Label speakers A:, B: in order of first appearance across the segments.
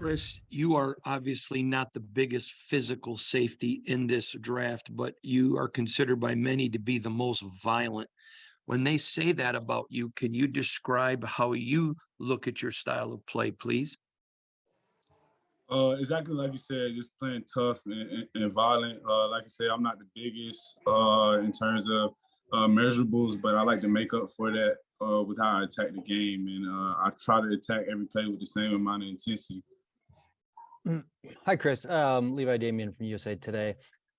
A: Chris, you are obviously not the biggest physical safety in this draft, but you are considered by many to be the most violent. When they say that about you, can you describe how you look at your style of play, please?
B: Exactly like you said, just playing tough and violent. Like I said, I'm not the biggest in terms of measurables, but I like to make up for that with how I attack the game, and I try to attack every play with the same amount of intensity.
C: Mm. Hi, Chris. Levi Damien from USA Today.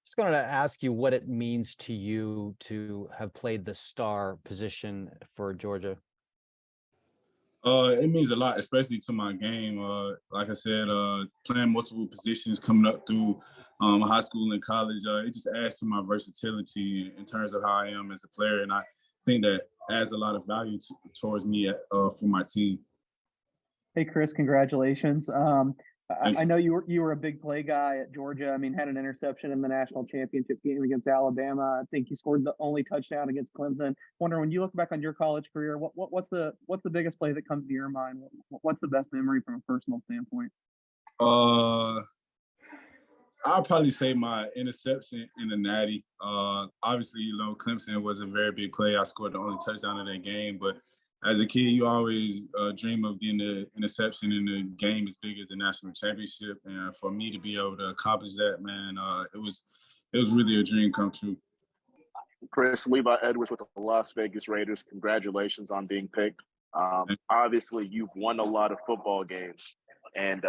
C: Just wanted to ask you what it means to you to have played the star position for Georgia.
B: It means a lot, especially to my game. Like I said, playing multiple positions coming up through high school and college, it just adds to my versatility in terms of how I am as a player, and I think that adds a lot of value towards me for my team.
D: Hey, Chris, congratulations.
B: Thank
D: I
B: you.
D: know you were a big play guy at Georgia. I mean, had an interception in the national championship game against Alabama. I think you scored the only touchdown against Clemson. Wondering, when you look back on your college career, what's the biggest play that comes to your mind? What's the best memory from a personal standpoint?
B: Uh, I'll probably say my interception in the Natty. Obviously, Clemson was a very big play. I scored the only touchdown of that game, but as a kid, you always dream of getting the interception in the game as big as the national championship. And for me to be able to accomplish that, man, it was really a dream come true.
E: Chris, Levi Edwards with the Las Vegas Raiders. Congratulations on being picked. Obviously, you've won a lot of football games. And,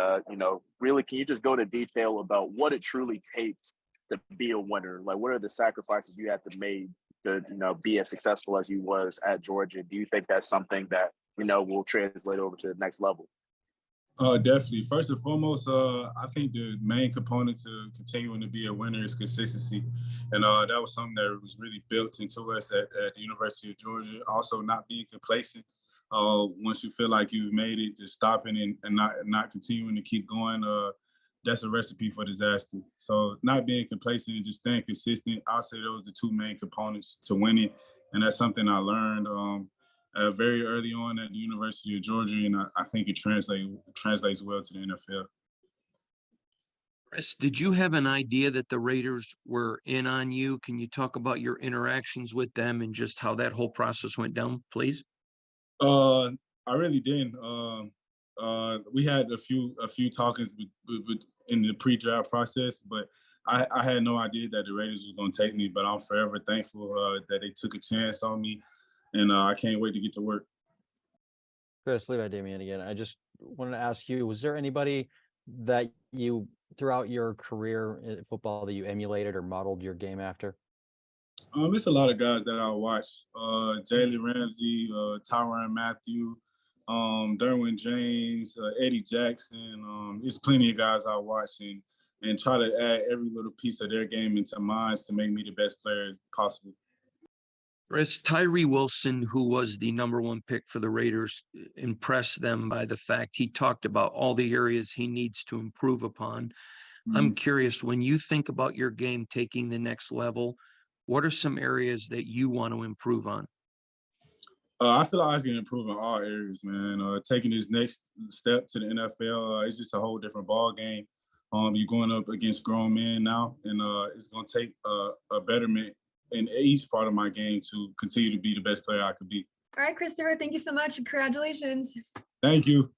E: really, can you just go into detail about what it truly takes to be a winner? Like, what are the sacrifices you have to make to, be as successful as you was at Georgia? Do you think that's something that, will translate over to the next level?
B: Definitely. First and foremost, I think the main component to continuing to be a winner is consistency. And that was something that was really built into us at the University of Georgia. Also, not being complacent. Once you feel like you've made it, just stopping and not continuing to keep going, that's a recipe for disaster. So not being complacent and just staying consistent, I'll say those are the two main components to winning. And that's something I learned very early on at the University of Georgia, and I think it translates well to the NFL.
A: Chris, did you have an idea that the Raiders were in on you? Can you talk about your interactions with them and just how that whole process went down, please?
B: I really didn't. We had a few talkings in the pre-draft process, but I had no idea that the Raiders was going to take me. But I'm forever thankful that they took a chance on me, and I can't wait to get to work.
C: Chris, Levi Damien again. I just wanted to ask you, was there anybody that you, throughout your career in football, that you emulated or modeled your game after?
B: It's a lot of guys that I watch. Jalen Ramsey, Tyrann Mathieu, Derwin James, Eddie Jackson. There's plenty of guys I watch and try to add every little piece of their game into mine to make me the best player possible.
A: Chris, Tyree Wilson, who was the number one pick for the Raiders, impressed them by the fact he talked about all the areas he needs to improve upon. I'm curious, when you think about your game taking the next level, what are some areas that you want to improve on?
B: I feel like I can improve in all areas, man. Taking this next step to the NFL, it's just a whole different ball game. You're going up against grown men now, and it's going to take a betterment in each part of my game to continue to be the best player I could be.
F: All right, Christopher, thank you so much. Congratulations.
B: Thank you.